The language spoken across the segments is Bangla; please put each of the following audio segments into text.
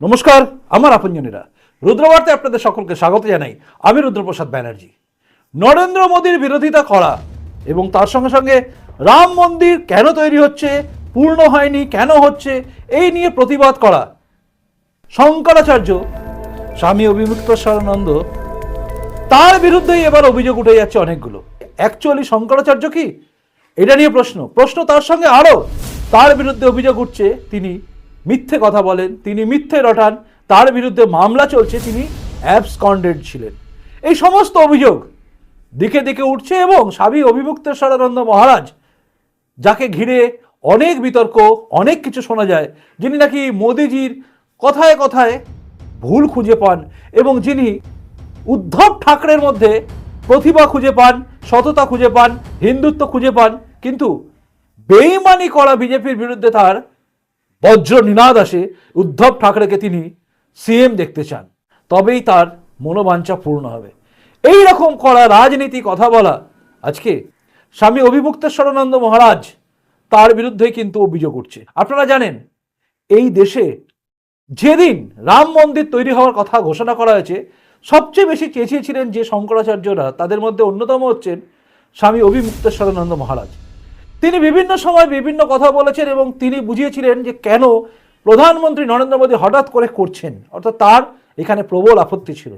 নমস্কার, আমার আপনজনেরা রুদ্রবার্তায় আপনাদের সকলকে স্বাগত জানাই। আমি রুদ্রপ্রসাদ ব্যানার্জি। নরেন্দ্র মোদীর বিরোধিতা করা এবং তার সঙ্গে সঙ্গে রাম মন্দির কেন তৈরি হচ্ছে, পূর্ণ হয়নি, কেন হচ্ছে, এই নিয়ে প্রতিবাদ করা শঙ্করাচার্য স্বামী অভিমুক্তেশ্বরানন্দ, তার বিরুদ্ধেই এবার অভিযোগ উঠে যাচ্ছে অনেকগুলো। অ্যাকচুয়ালি শঙ্করাচার্য কি, এটা নিয়ে প্রশ্ন তার সঙ্গে আরও তার বিরুদ্ধে অভিযোগ উঠছে তিনি মিথ্যে কথা বলেন, তিনি মিথ্যে রটান, তার বিরুদ্ধে মামলা চলছে, তিনি অ্যাবসকন্ডেড ছিলেন। এই সমস্ত অভিযোগ দিকে দিকে উঠছে এবং স্বামী অভিমুক্তেশ্বরানন্দ মহারাজ, যাকে ঘিরে অনেক বিতর্ক, অনেক কিছু শোনা যায়, যিনি নাকি মোদিজির কথায় কথায় ভুল খুঁজে পান এবং যিনি উদ্ধব ঠাকরের মধ্যে প্রতিভা খুঁজে পান, সততা খুঁজে পান, হিন্দুত্ব খুঁজে পান, কিন্তু বেইমানি করা বিজেপির বিরুদ্ধে তার বজ্র নিনাদ আসে। উদ্ধব ঠাকরেকে তিনি সিএম দেখতে চান, তবেই তার মনোবাঞ্ছা পূর্ণ হবে। এই রকম করা রাজনীতি কথা বলা আজকে স্বামী অভিমুক্তেশ্বরানন্দ মহারাজ, তার বিরুদ্ধে কিন্তু অভিযোগ উঠছে। আপনারা জানেন, এই দেশে যেদিন রাম মন্দির তৈরি হওয়ার কথা ঘোষণা করা হয়েছে, সবচেয়ে বেশি চেঁচিয়েছিলেন যে শঙ্করাচার্যরা, তাদের মধ্যে অন্যতম হচ্ছেন স্বামী অভিমুক্তেশ্বরানন্দ মহারাজ। তিনি বিভিন্ন সময় বিভিন্ন কথা বলেছেন এবং তিনি বুঝিয়েছিলেন যে কেন প্রধানমন্ত্রী নরেন্দ্র মোদী হঠাৎ করে করছেন, অর্থাৎ তার এখানে প্রবল আপত্তি ছিল।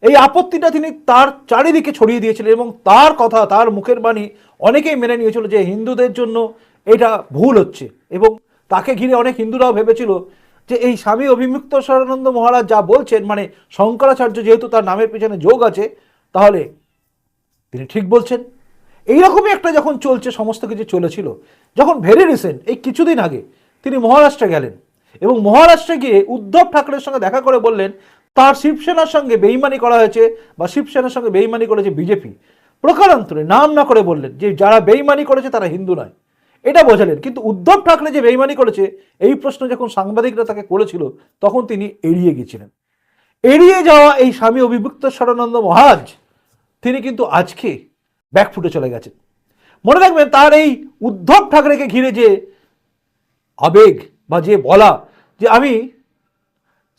এই আপত্তিটা তিনি তার চারিদিকে ছড়িয়ে দিয়েছিলেন এবং তার কথা, তার মুখের বাণী অনেকেই মেনে নিয়েছিল যে হিন্দুদের জন্য এটা ভুল হচ্ছে, এবং তাকে ঘিরে অনেক হিন্দুরাও ভেবেছিল যে এই স্বামী অভিমুক্তেশ্বরানন্দ মহারাজ যা বলছেন, মানে শঙ্করাচার্য যেহেতু তার নামের পিছনে যোগ আছে, তাহলে তিনি ঠিক বলছেন। এইরকমই একটা যখন চলছে, সমস্ত কিছু চলেছিল, যখন ভেরি রিসেন্ট এই কিছুদিন আগে তিনি মহারাষ্ট্রে গেলেন এবং মহারাষ্ট্রে গিয়ে উদ্ধব ঠাকরের সঙ্গে দেখা করে বললেন তার শিবসেনার সঙ্গে বেইমানি করা হয়েছে বা শিবসেনার সঙ্গে বেইমানি করেছে বিজেপি। প্রকারান্তরে নাম না করে বললেন যে যারা বেইমানি করেছে তারা হিন্দু নয়, এটা বোঝালেন। কিন্তু উদ্ধব ঠাকরে যে বেইমানি করেছে এই প্রশ্ন যখন সাংবাদিকরা তাকে করেছিল, তখন তিনি এড়িয়ে গিয়েছিলেন। এড়িয়ে যাওয়া এই স্বামী অভিমুক্তেশ্বরানন্দ মহারাজ, তিনি কিন্তু আজকে ব্যাকফুটে চলে গেছেন। মনে রাখবেন, তার এই উদ্ধব ঠাকরেকে ঘিরে যে আবেগ বা যে বলা যে আমি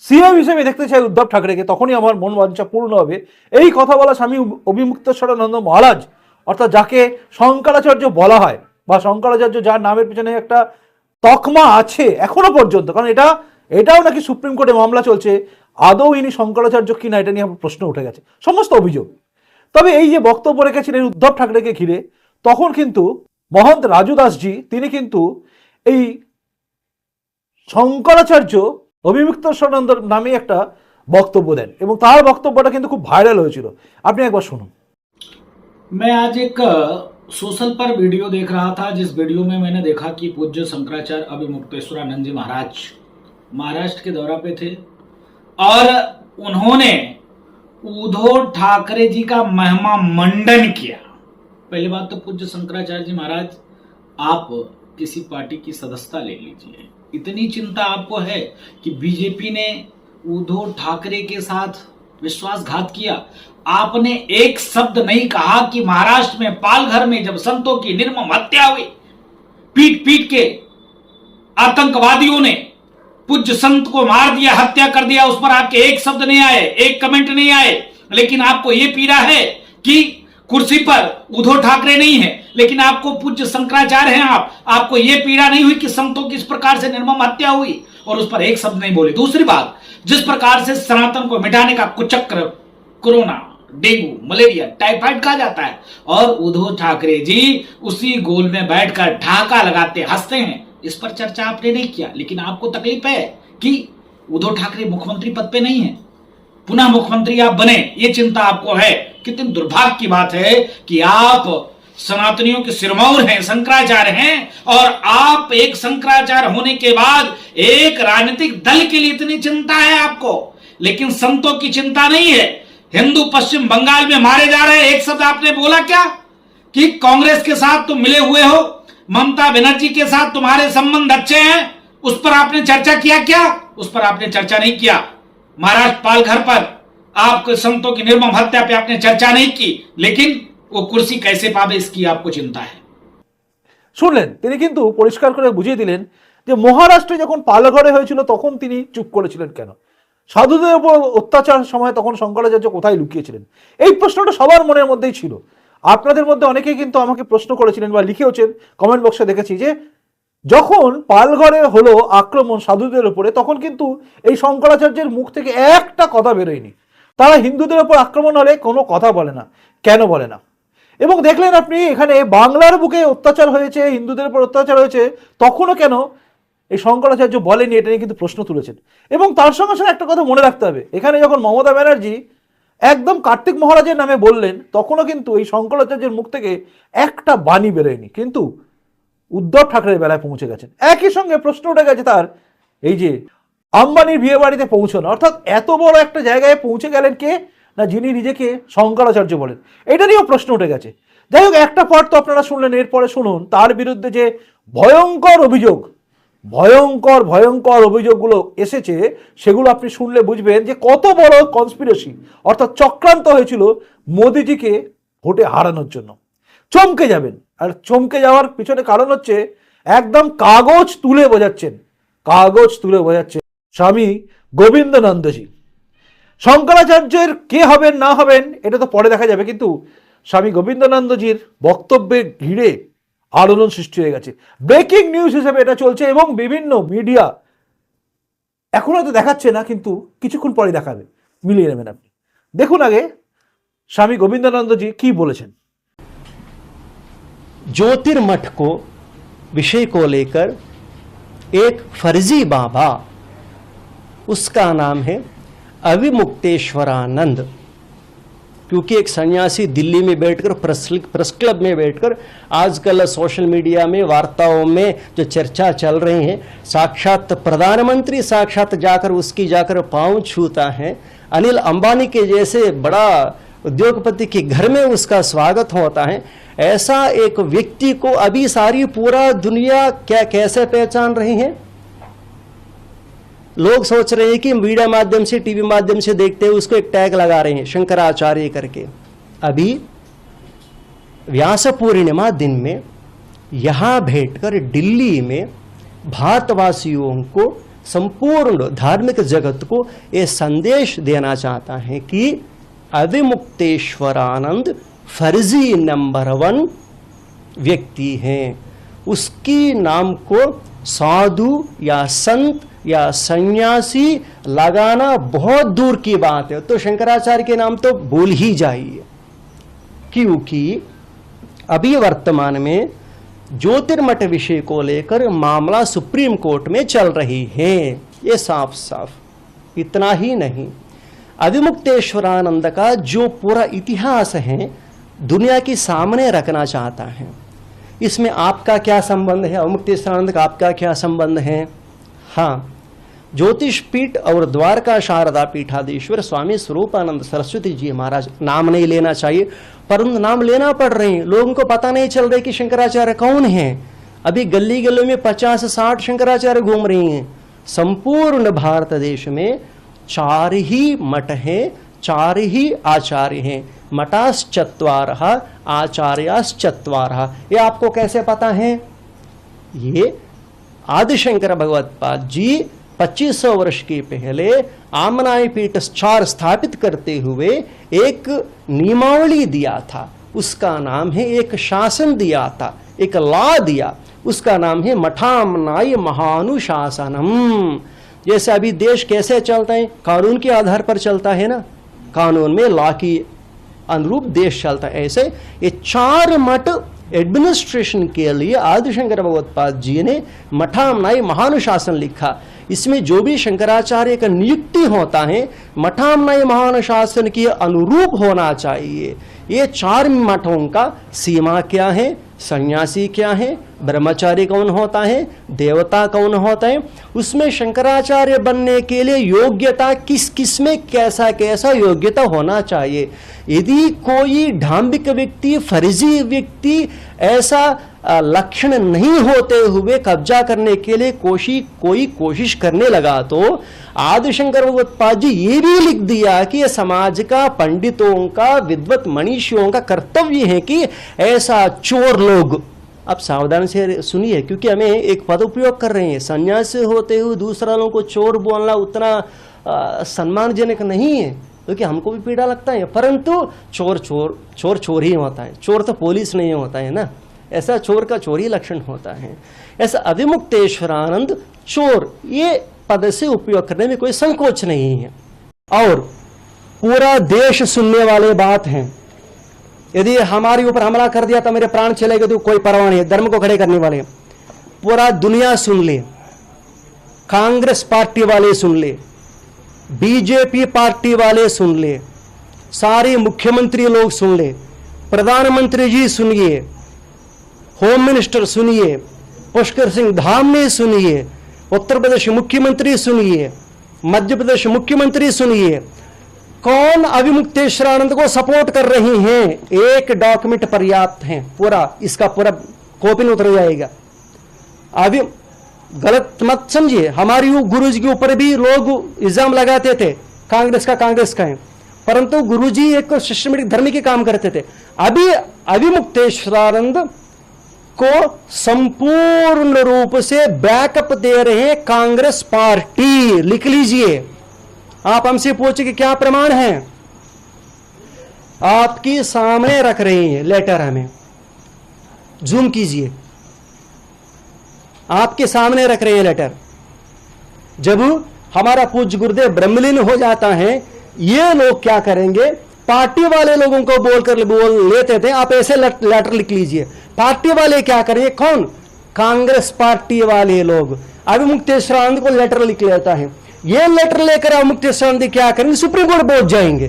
সিএম হিসেবে দেখতে চাই উদ্ধব ঠাকরেকে, তখনই আমার মন বাঞ্ছা পূর্ণ হবে, এই কথা বলা স্বামী অভিমুক্তেশ্বরানন্দ মহারাজ, অর্থাৎ যাকে শঙ্করাচার্য বলা হয় বা শঙ্করাচার্য যার নামের পিছনে একটা তকমা আছে এখনো পর্যন্ত, কারণ এটাও নাকি সুপ্রিম কোর্টে মামলা চলছে, আদৌ ইনি শঙ্করাচার্য কিনা এটা নিয়ে প্রশ্ন উঠে গেছে, সমস্ত অভিযোগ। তবে এই যে বক্তব্য রেখেছিলেন উদ্ধব ঠাকরেকে ঘিরে, তখন কিন্তু মহন্ত রাজু দাসজি তিনি কিন্তু এই শঙ্করাচার্য অভিমুক্তেশ্বরানন্দ নামে একটা বক্তব্য দেন এবং তার বক্তব্যটা কিন্তু খুব ভাইরাল হয়েছিল। আপনি একবার শুনুন। मैं आज एक सोशल पर वीडियो देख रहा था, जिस वीडियो में मैंने देखा कि पूज्य शंकराचार्य अभिमुक्तेश्वरानंद जी महाराज महाराष्ट्र के दौरा पे थे और उन्होंने उद्धव ठाकरे जी का महिमा मंडन किया। पहली बात तो पूज्य शंकराचार्य जी महाराज, आप किसी पार्टी की सदस्यता ले लीजिए। इतनी चिंता आपको है कि बीजेपी ने उद्धव ठाकरे के साथ विश्वासघात किया। आपने एक शब्द नहीं कहा कि महाराष्ट्र में पालघर में जब संतों की निर्मम हत्या हुई, पीट पीट के आतंकवादियों ने पूज्य संत को मार दिया, हत्या कर दिया, उस पर आपके एक शब्द नहीं आए, एक कमेंट नहीं आए। लेकिन आपको यह पीड़ा है कि कुर्सी पर उद्धव ठाकरे नहीं है, लेकिन आपको पूज्य शंकराचार्य हैं, आपको यह पीड़ा नहीं हुई कि संतों की इस प्रकार से निर्मम हत्या हुई और उस पर एक शब्द नहीं बोले। दूसरी बात, जिस प्रकार से सनातन को मिटाने का कुचक्र, कोरोना, डेंगू, मलेरिया, टाइफाइड कहा जाता है, और उद्धव ठाकरे जी उसी गोल में बैठकर ढाका लगाते हंसते हैं, इस पर चर्चा आपने नहीं किया। लेकिन आपको तकलीफ है कि उद्धव ठाकरे मुख्यमंत्री पद पे नहीं है, पुनः मुख्यमंत्री आप बने, ये चिंता आपको है। कितनी दुर्भाग्य की बात है कि आप सनातनियों के सिरमौर हैं, शंकराचार्य हैं, और आप एक शंकराचार्य होने के बाद एक राजनीतिक दल के लिए इतनी चिंता है आपको, लेकिन संतों की चिंता नहीं है। हिंदू पश्चिम बंगाल में मारे जा रहे हैं, एक शब्द आपने बोला क्या कि कांग्रेस के साथ तुम मिले हुए हो, ममता बनर्जी के साथ तुम्हारे संबंध अच्छे हैं, उस पर आपने चर्चा किया क्या? उस पर आपने चर्चा नहीं किया। महाराष्ट्र पालघर पर आपके संतों की निर्मम हत्या पे आपने चर्चा नहीं की, लेकिन वो कुर्सी कैसे पावे इसकी आपको चिंता है। শুনলেন, তিনি কিন্তু পরিষ্কার করে বুঝিয়ে দিলেন যে মহারাষ্ট্রে যখন পালঘরে হয়েছিল তখন তিনি চুপ করেছিলেন কেন? সাধুদের উপর অত্যাচার সময় তখন শঙ্করাচার্য কোথায় লুকিয়েছিলেন? এই প্রশ্নটা সবার মনের মধ্যেই ছিল। আপনাদের মধ্যে অনেকেই কিন্তু আমাকে প্রশ্ন করেছিলেন বা লিখেওছেন, কমেন্ট বক্সে দেখেছি, যে যখন পালঘরে হলো আক্রমণ সাধুদের উপরে তখন কিন্তু এই শঙ্করাচার্যের মুখ থেকে একটা কথা বেরোয়নি। তারা হিন্দুদের উপর আক্রমণ হলে কোনো কথা বলে না, কেন বলে না? এবং দেখলেন আপনি এখানে বাংলার বুকে অত্যাচার হয়েছে, হিন্দুদের উপর অত্যাচার হয়েছে, তখনও কেন এই শঙ্করাচার্য বলেনি? এটা নিয়ে কিন্তু প্রশ্ন তুলেছেন। এবং তার সঙ্গে সঙ্গে একটা কথা মনে রাখতে হবে, এখানে যখন মমতা ব্যানার্জি একদম কার্তিক মহারাজের নামে বললেন তখনও কিন্তু এই শঙ্করাচার্যের মুখ থেকে একটা বাণী বেরোয়নি, কিন্তু উদ্ধব ঠাকরের বেলায় পৌঁছে গেছেন। একই সঙ্গে প্রশ্ন উঠে গেছে তার, এই যে আম্বানির বিয়ে বাড়িতে পৌঁছানো, অর্থাৎ এত বড় একটা জায়গায় পৌঁছে গেলেন কে না, যিনি নিজেকে শঙ্করাচার্য বলেন। এটা নিয়েও প্রশ্ন উঠে গেছে। যাই হোক, একটা পার্ট তো আপনারা শুনলেন, এরপরে শুনুন তার বিরুদ্ধে যে ভয়ঙ্কর অভিযোগগুলো এসেছে, সেগুলো আপনি শুনলে বুঝবেন যে কত বড় কনস্পিরেসি অর্থাৎ চক্রান্ত হয়েছিল মোদিজিকে ভোটে হারানোর জন্য। চমকে যাবেন। আর চমকে যাওয়ার পিছনে কারণ হচ্ছে একদম কাগজ তুলে বোঝাচ্ছেন স্বামী গোবিন্দানন্দজি। শঙ্করাচার্যের কে হবেন না হবেন এটা তো পরে দেখা যাবে, কিন্তু স্বামী গোবিন্দানন্দজির বক্তব্যে ঘিরে আলোড়ন সৃষ্টি হয়ে গেছে। ব্রেকিং নিউজ হিসেবে এটা চলছে এবং বিভিন্ন মিডিয়া এখন হয়তো দেখাচ্ছে না, কিন্তু কিছুক্ষণ পরে দেখাবে, মিলিয়ে নেবেন আপনি। দেখুন আগে স্বামী গোবিন্দানন্দজি কি বলেছেন। ज्योतिर्मठ को विषय को लेकर एक फर्जी बाबा, उसका नाम है अविमुक्तेश्वरानंद, क्योंकि एक सन्यासी दिल्ली में बैठकर प्रेस क्लब में बैठकर आजकल सोशल मीडिया में वार्ताओं में जो चर्चा चल रही है, साक्षात प्रधानमंत्री साक्षात जाकर उसकी जाकर पांव छूता है, अनिल अंबानी के जैसे बड़ा उद्योगपति के घर में उसका स्वागत होता है, ऐसा एक व्यक्ति को अभी सारी पूरा दुनिया क्या कैसे पहचान रही है? लोग सोच रहे हैं कि मीडिया माध्यम से, टीवी माध्यम से देखते हैं, उसको एक टैग लगा रहे हैं शंकराचार्य करके। अभी व्यास पूर्णिमा दिन में यहां बैठकर दिल्ली में भारतवासियों को, संपूर्ण धार्मिक जगत को यह संदेश देना चाहता है कि अविमुक्तेश्वरानंद फर्जी नंबर 1 व्यक्ति हैं। उसकी नाम को साधु या संत या सन्यासी लगाना बहुत दूर की बात है, तो शंकराचार्य के नाम तो भूल ही जाइए, क्योंकि अभी वर्तमान में ज्योतिर्मठ विषय को लेकर मामला सुप्रीम कोर्ट में चल रही है। ये साफ साफ इतना ही नहीं, अविमुक्तेश्वरानंद का जो पूरा इतिहास है दुनिया के सामने रखना चाहता है। इसमें आपका क्या संबंध है, अविमुक्तेश्वरानंद का आपका क्या संबंध है? हाँ, ज्योतिष पीठ और द्वारका शारदा पीठाधीश्वर स्वामी स्वरूपानंद सरस्वती जी महाराज, नाम नहीं लेना चाहिए परंतु नाम लेना पड़ रहे हैं। लोगों को पता नहीं चल रहा कि शंकराचार्य कौन है। अभी गली गली में 50-60 शंकराचार्य घूम रही हैं। संपूर्ण भारत देश में 4 ही मठ हैं, 4 ही आचार्य हैं, मठाश्चत्वारः आचार्याश्चत्वारः। ये आपको कैसे पता है? ये आदिशंकर भगवत्पाद जी 2500 वर्ष के पहले आमनाई पीठ 4 स्थापित करते हुए एक नियमावली दिया था, उसका नाम है, एक शासन दिया था, एक लॉ दिया, उसका नाम है मठामनाय महानुशासनम। जैसे अभी देश कैसे चलता है, कानून के आधार पर चलता है ना, कानून में लॉ की अनुरूप देश चलता है। ऐसे ये 4 मठ एडमिनिस्ट्रेशन के लिए आदिशंकर भगवत्पाद जी ने मठामनाय महानुशासन लिखा। इसमें जो भी शंकराचार्य का नियुक्ति होता है मठामनाय महानुशासन के अनुरूप होना चाहिए। ये 4 मठों का सीमा क्या है, सन्यासी क्या है, ब्रह्मचारी कौन होता है, देवता कौन होता है, उसमें शंकराचार्य बनने के लिए योग्यता किस किस में कैसा कैसा योग्यता होना चाहिए। यदि कोई ढांबिक व्यक्ति, फर्जी व्यक्ति ऐसा लक्षण नहीं होते हुए कब्जा करने के लिए कोई कोशिश करने लगा तो आदिशंकर भगवत्पाद जी ये भी लिख दिया कि ये समाज का, पंडितों का, विद्वत मनीषियों का कर्तव्य है कि ऐसा चोर लोग आप सावधान से सुनिए, क्योंकि हमें एक पद उपयोग कर रहे हैं। सन्यासी होते हुए दूसरा लोगों को चोर बोलना उतना सम्मानजनक नहीं है, क्योंकि हमको भी पीड़ा लगता है। परंतु चोर ही होता है, चोर तो पुलिस नहीं होता है ना। ऐसा चोर का चोरी लक्षण होता है। ऐसा अविमुक्तेश्वरानंद चोर ये पद से उपयोग करने में कोई संकोच नहीं है। और पूरा देश सुनने वाले बात हैं। यदि हमारे ऊपर हमला कर दिया तो मेरे प्राण चले गए तो कोई परवाह नहीं है। धर्म को खड़े करने वाले पूरा दुनिया सुन ले, कांग्रेस पार्टी वाले सुन ले, बीजेपी पार्टी वाले सुन ले, सारे मुख्यमंत्री लोग सुन ले, प्रधानमंत्री जी सुनिए, होम मिनिस्टर सुनिए, पुष्कर सिंह धामी सुनिए, उत्तर प्रदेश मुख्यमंत्री सुनिए, मध्य प्रदेश मुख्यमंत्री सुनिए, कौन अविमुक्तेश्वरानंद को सपोर्ट कर रही हैं। एक डॉक्यूमेंट पर्याप्त है, पूरा इसका पूरा कॉपी में उतर जाएगा। अभी गलत मत समझिए, हमारी गुरुजी के ऊपर भी लोग इल्जाम लगाते थे कांग्रेस का है, परंतु गुरुजी एक सिस्टमेटिक धर्म के काम करते थे। अभी अविमुक्तेश्वरानंद को संपूर्ण रूप से बैकअप दे रहे हैं कांग्रेस पार्टी। लिख लीजिए, आप हमसे पूछे कि क्या प्रमाण है, आपकी सामने रख रहे हैं लेटर, हमें जूम कीजिए, आपके सामने रख रहे हैं लेटर। जब हमारा पूज्य गुरुदेव ब्रह्मलीन हो जाता है, ये लोग क्या करेंगे, पार्टी वाले लोगों को बोल लेते थे, आप ऐसे लेटर लिख लीजिए। पार्टी वाले क्या करेंगे, कौन, कांग्रेस पार्टी वाले लोग अविमुक्तेश्वरानंद को लेटर लिख लेता है। ये लेटर लेकर अविमुक्तेश्वरानंद क्या करेंगे, सुप्रीम कोर्ट पहुंच जाएंगे।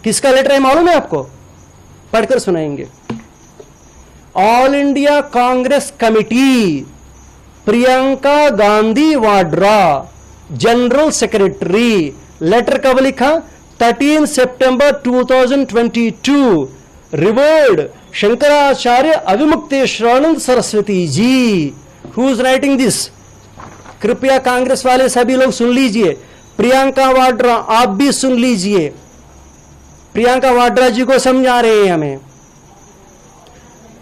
किसका लेटर है मालूम है आपको, पढ़कर सुनाएंगे। All India Congress Committee, Priyanka Gandhi Vadra, general secretary. Letter कब लिखा, 13 सितंबर 2022, revered Shankaracharya Avimukteshwaranand Saraswati ji. Who is writing this, कृपया कांग्रेस वाले सभी लोग सुन लीजिए। प्रियंका वाड्रा आप भी सुन लीजिए, प्रियंका वाड्रा जी को समझा रहे हैं हमें।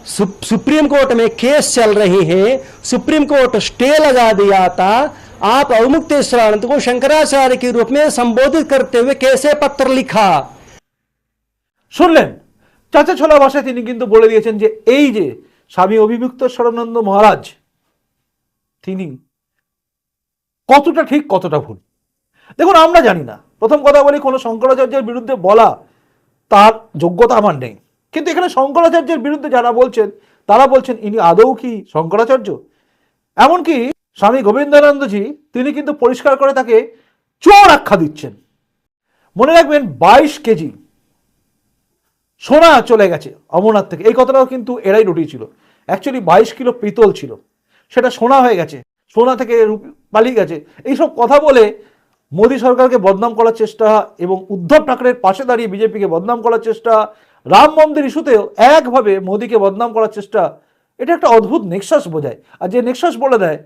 सुप्रीम कोर्ट में केस चल रही है, सुप्रीम कोर्ट स्टे लगा दिया था। आप अविमुक्तेश्वरानंद को शंकराचार्य के रूप में संबोधित करते हुए कैसे पत्र लिखा শুনলেন চাচা ছোলা ভাষায় তিনি কিন্তু বলে দিয়েছেন যে এই যে স্বামী অবিমুক্তেশ্বরানন্দ মহারাজ তিনি কতটা ঠিক কতটা ভুল। দেখুন আমরা জানি না, প্রথম কথা বলি কোনো শঙ্করাচার্যের বিরুদ্ধে বলা তার যোগ্যতা আমার নেই, কিন্তু এখানে শঙ্করাচার্যের বিরুদ্ধে যারা বলছেন তারা বলছেন ইনি আদৌ কি শঙ্করাচার্য। এমনকি স্বামী গোবিন্দানন্দজি তিনি কিন্তু পরিষ্কার করে তাকে চোর আখ্যা দিচ্ছেন। মনে রাখবেন 22 কেজি সোনা চলে গেছে অমরনাথ থেকে, এই কথাটাও কিন্তু এরাই রটিয়েছিল। অ্যাকচুয়ালি 22 কিলো পিতল ছিল, সেটা সোনা হয়ে গেছে, সোনা থেকে পালিয়ে গেছে। এইসব কথা বলে মোদী সরকারকে বদনাম করার চেষ্টা এবং উদ্ধব ঠাকরের পাশে দাঁড়িয়ে বিজেপিকে বদনাম করার চেষ্টা, রাম মন্দির ইস্যুতেও একভাবে মোদীকে বদনাম করার চেষ্টা, এটা একটা অদ্ভুত নেক্সাস বোঝায়। আর যে নেক্সাস বলে দেয়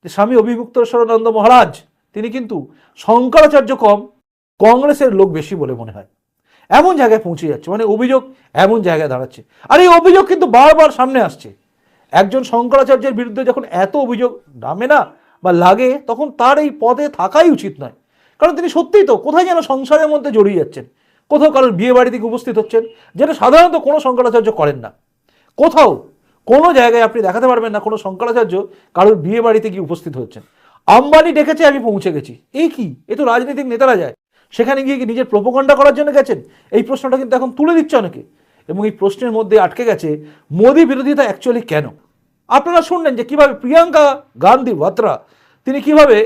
যে স্বামী অবিমুক্তেশ্বরানন্দ মহারাজ তিনি কিন্তু শঙ্করাচার্য কম কংগ্রেসের লোক বেশি বলে মনে হয়, এমন জায়গায় পৌঁছে যাচ্ছে। মানে অভিযোগ এমন জায়গায় দাঁড়াচ্ছে। আর এই অভিযোগ কিন্তু বারবার সামনে আসছে। একজন শঙ্করাচার্যের বিরুদ্ধে যখন এত অভিযোগ নামে না বা লাগে, তখন তার এই পদে থাকাই উচিত নয়। কারণ তিনি সত্যিই তো কোথায় যেন সংসারের মধ্যে জড়িয়ে যাচ্ছেন, কোথাও কারোর বিয়ে বাড়ি থেকে উপস্থিত হচ্ছেন, যেটা সাধারণত কোনো শঙ্করাচার্য করেন না। কোথাও কোনো জায়গায় আপনি দেখাতে পারবেন না কোনো শঙ্করাচার্য কারোর বিয়ে বাড়িতে গিয়ে উপস্থিত হচ্ছেন। আম্বানি ডেকেছে আমি পৌঁছে গেছি, এই কি, এ তো রাজনৈতিক নেতারা যায়, সেখানে গিয়ে কি নিজের প্রোপাগান্ডা করার জন্য গেছেন? এই প্রশ্নটা কিন্তু এখন তুলে দিচ্ছে অনেকে, এবং এই প্রশ্নের মধ্যে আটকে গেছে মোদী বিরোধিতা অ্যাকচুয়ালি কেন। আপনারা শুনলেন যে কিভাবে প্রিয়াঙ্কা গান্ধী ভাদ্রা তিনি কিভাবে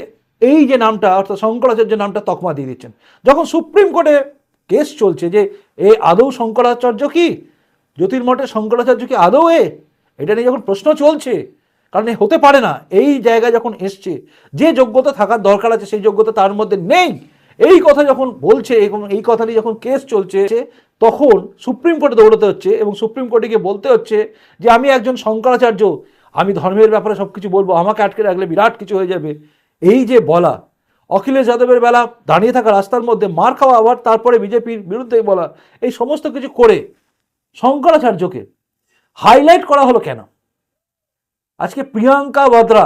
এই যে নামটা অর্থাৎ শঙ্করাচার্যের নামটা তকমা দিয়ে দিচ্ছেন। যখন সুপ্রিম কোর্টে কেস চলছে যে এ আদৌ শঙ্করাচার্য কি, জ্যোতির্মঠের শঙ্করাচার্য কি আদৌ এটা নিয়ে যখন প্রশ্ন চলছে, কারণ হতে পারে না, এই জায়গায় যখন এসছে যে যোগ্যতা থাকার দরকার আছে সেই যোগ্যতা তার মধ্যে নেই, এই কথা যখন বলছে এবং এই কথা নিয়ে যখন কেস চলছে, তখন সুপ্রিম কোর্টে দৌড়াতে হচ্ছে এবং সুপ্রিম কোর্টে গিয়ে বলতে হচ্ছে যে আমি একজন শঙ্করাচার্য, আমি ধর্মের ব্যাপারে সব কিছু বলবো, আমাকে আটকে রাখলে বিরাট কিছু হয়ে যাবে। এই যে বলা, অখিলেশ যাদবের বেলা দাঁড়িয়ে থাকা রাস্তার মধ্যে মার খাওয়া, আবার তারপরে বিজেপির বিরুদ্ধে বলা, এই সমস্ত কিছু করে শঙ্করাচার্যকে হাইলাইট করা হলো কেন? আজকে প্রিয়াঙ্কা বাদ্রা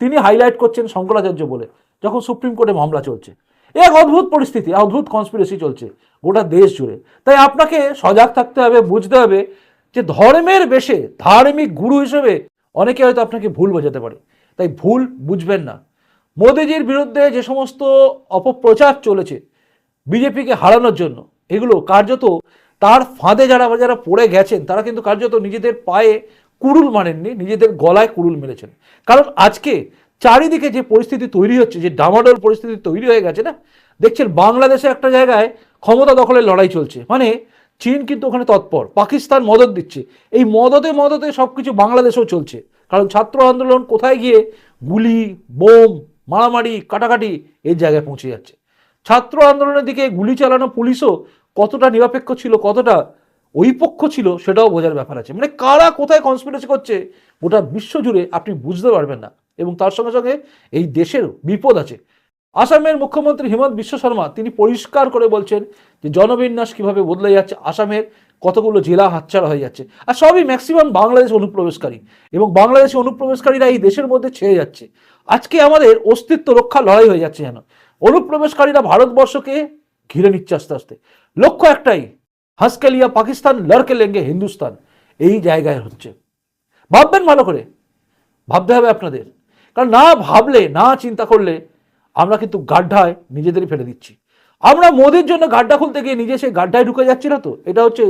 তিনি হাইলাইট করছেন শঙ্করাচার্য বলে, যখন সুপ্রিম কোর্টে মামলা চলছে। এক অদ্ভুত পরিস্থিতি, অদ্ভুত কনস্পিরেসি চলছে গোটা দেশ জুড়ে। তাই আপনাকে সজাগ থাকতে হবে, বুঝতে হবে যে ধর্মের বেশে ধার্মিক গুরু হিসেবে অনেকে হয়তো আপনাকে ভুল বোঝাতে পারে, তাই ভুল বুঝবেন না। মোদিজির বিরুদ্ধে যে সমস্ত অপপ্রচার চলেছে বিজেপিকে হারানোর জন্য, এগুলো কার্যত তার ফাঁদে যারা যারা পড়ে গেছেন তারা কিন্তু কার্যত নিজেদের পায়ে কুড়ুল মানেননি, নিজেদের গলায় কুড়ুল মেরেছেন। কারণ আজকে চারিদিকে যে পরিস্থিতি তৈরি হচ্ছে, যে ডামাডোল পরিস্থিতি তৈরি হয়ে গেছে না, দেখছেন বাংলাদেশে একটা জায়গায় ক্ষমতা দখলের লড়াই চলছে, মানে চীন কিন্তু ওখানে তৎপর, পাকিস্তান মদত দিচ্ছে, এই মদতে সব কিছু বাংলাদেশেও চলছে। কারণ ছাত্র আন্দোলন কোথায় গিয়ে গুলি, বোম, মারামারি, কাটাকাটি এই জায়গায় পৌঁছে যাচ্ছে। ছাত্র আন্দোলনের দিকে গুলি চালানো পুলিশও কতটা নিরপেক্ষ ছিল, কতটা ওই পক্ষ ছিল, সেটাও বোঝার ব্যাপার আছে। মানে কারা কোথায় কনস্পিরেসি করছে গোটা বিশ্ব জুড়ে আপনি বুঝতে পারবেন না, এবং তার সঙ্গে সঙ্গে এই দেশের বিপদ আছে। আসামের মুখ্যমন্ত্রী হিমন্ত বিশ্ব শর্মা তিনি পরিষ্কার করে বলছেন যে জনবিন্যাস কিভাবে বদলে যাচ্ছে, আসামের কতগুলো জেলা হাতছাড়া হয়ে যাচ্ছে, আর সবই ম্যাক্সিমাম বাংলাদেশ অনুপ্রবেশকারী, এবং বাংলাদেশি অনুপ্রবেশকারীরা এই দেশের মধ্যে ছেয়ে যাচ্ছে। আজকে আমাদের অস্তিত্ব রক্ষা লড়াই হয়ে যাচ্ছে যেন। অনুপ্রবেশকারীরা ভারতবর্ষকে ঘিরে নিচ্ছে আস্তে আস্তে। লক্ষ্য একটাই, হাঁসকে লিয়া পাকিস্তান, লড়কে লেঙ্গে হিন্দুস্তান, এই জায়গায় হচ্ছে। ভাববেন ভালো করে, ভাবতে হবে আপনাদের, কারণ না ভাবলে, না চিন্তা করলে আমরা কিন্তু গাড্ডায় নিজেদেরই ফেলে দিচ্ছি। আমরা মোদির জন্য গাড্ডা খুলতে গিয়ে নিজে সেই গাড্ডায় ঢুকে যাচ্ছি না তো? এটা হচ্ছে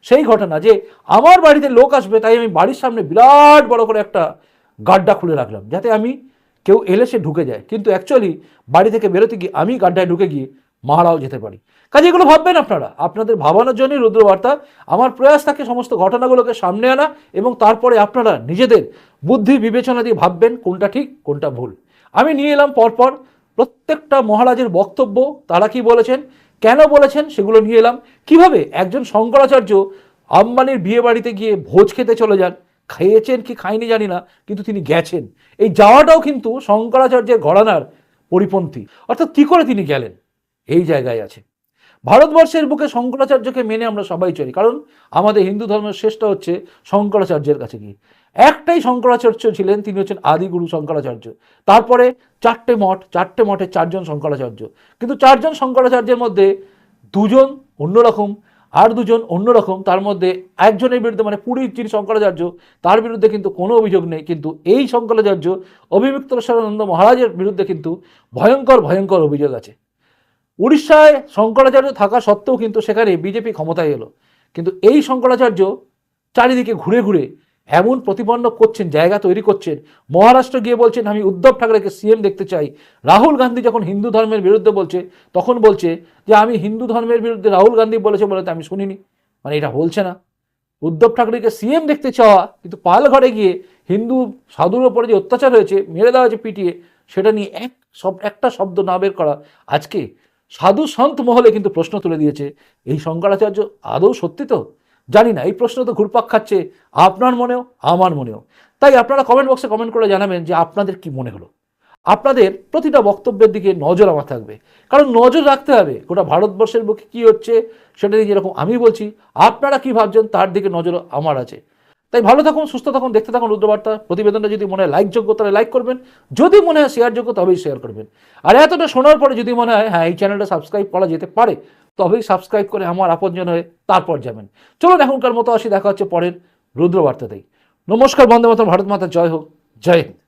সেই ঘটনা যে আমার বাড়িতে লোক আসবে, তাই আমি বাড়ির সামনে বিরাট বড় করে একটা গাড্ডা খুলে রাখলাম, যাতে আমি কেউ এলে সে ঢুকে যায়, কিন্তু অ্যাকচুয়ালি বাড়ি থেকে বেরোতে গিয়ে আমি গাড্ডায় ঢুকে গিয়ে মারাও যেতে পারি। কাজে এগুলো ভাববেন আপনারা, আপনাদের ভাবানোর জন্যই রুদ্রবার্তা। আমার প্রয়াস থাকে সমস্ত ঘটনাগুলোকে সামনে আনা, এবং তারপরে আপনারা নিজেদের বুদ্ধি বিবেচনা দিয়ে ভাববেন কোনটা ঠিক কোনটা ভুল। আমি নিয়ে এলাম পরপর প্রত্যেকটা মহারাজের বক্তব্য, তারা কি বলেছেন, কেন বলেছেন, সেগুলো নিয়ে এলাম। কিভাবে একজন শঙ্করাচার্য আম্বানির বিয়ে বাড়িতে গিয়ে ভোজ খেতে চলে যান, খেয়েছেন কি খায়নি জানি না, কিন্তু তিনি গেছেন। এই যাওয়াটাও কিন্তু শঙ্করাচার্যের ঘরানার পরিপন্থী। অর্থাৎ কী করে তিনি গেলেন, এই জায়গায় আছে। ভারতবর্ষের বুকে শঙ্করাচার্যকে মেনে আমরা সবাই চলি, কারণ আমাদের হিন্দু ধর্মের শ্রেষ্ঠ হচ্ছে শঙ্করাচার্যের কাছে গিয়ে। একটাই শঙ্করাচার্য ছিলেন, তিনি হচ্ছেন আদিগুরু শঙ্করাচার্য। তারপরে চারটে মঠ, চারটে মঠে চারজন শঙ্করাচার্য, কিন্তু চারজন শঙ্করাচার্যের মধ্যে দুজন অন্যরকম, আর দুজন অন্যরকম। তার মধ্যে একজনের বিরুদ্ধে, মানে পুরীর যিনি শঙ্করাচার্য, তার বিরুদ্ধে কিন্তু কোনো অভিযোগ নেই, কিন্তু এই শঙ্করাচার্য অভিমুক্তেশ্বরানন্দ মহারাজের বিরুদ্ধে কিন্তু ভয়ঙ্কর ভয়ঙ্কর অভিযোগ আছে। উড়িষ্যায় শঙ্করাচার্য থাকা সত্ত্বেও কিন্তু সেখানে বিজেপি ক্ষমতায় এলো, কিন্তু এই শঙ্করাচার্য চারিদিকে ঘুরে ঘুরে এমন প্রতিপন্ন করছেন, জায়গা তৈরি করছেন। মহারাষ্ট্র গিয়ে বলছেন আমি উদ্ধব ঠাকরেকে সিএম দেখতে চাই। রাহুল গান্ধী যখন হিন্দু ধর্মের বিরুদ্ধে বলছে, তখন বলছে যে আমি হিন্দু ধর্মের বিরুদ্ধে রাহুল গান্ধী বলেছে বলে তো আমি শুনিনি। মানে এটা বলছে না, উদ্ধব ঠাকরেকে সিএম দেখতে চাওয়া, কিন্তু পালঘরে গিয়ে হিন্দু সাধুর ওপরে যে অত্যাচার হয়েছে, মেরে দেওয়া হয়েছে পিটিয়ে, সেটা নিয়ে একটা শব্দ না বের করা আজকে সাধু সন্ত মহলে কিন্তু প্রশ্ন তুলে দিয়েছে, এই শঙ্করাচার্য আদৌ সত্যি তো? জানি না, এই প্রশ্ন তো ঘুরপাক খাচ্ছে আপনার মনেও আমার মনেও। তাই আপনারা কমেন্ট বক্সে কমেন্ট করে জানাবেন যে আপনাদের কি মনে হলো। আপনাদের প্রতিটা বক্তব্যের দিকে নজর আমার থাকবে, কারণ নজর রাখতে হবে গোটা ভারতবর্ষের বুকে কী হচ্ছে সেটা নিয়ে। যেরকম আমি বলছি, আপনারা কি ভাবছেন তার দিকে নজর আমার আছে। তাই ভালো থাকুন, সুস্থ থাকুন, দেখতে থাকুন রুদ্রবার্তা। প্রতিবেদনটা যদি মনে হয় লাইকযোগ্য তাহলে লাইক করবেন, যদি মনে হয় শেয়ারযোগ্য তবেই শেয়ার করবেন। আর এতটা শোনার পরে যদি মনে হয় হ্যাঁ এই চ্যানেলটা সাবস্ক্রাইব করা যেতে পারে, তবেই সাবস্ক্রাইব করে আমার আপনজন হয়ে তারপর যাবেন। চলুন এখনকার মতো আসি, দেখা হচ্ছে পরের রুদ্রবার্তাতেই। নমস্কার, বন্দে মাতরম, ভারত মাতা জয় হোক, জয় হিন্দ।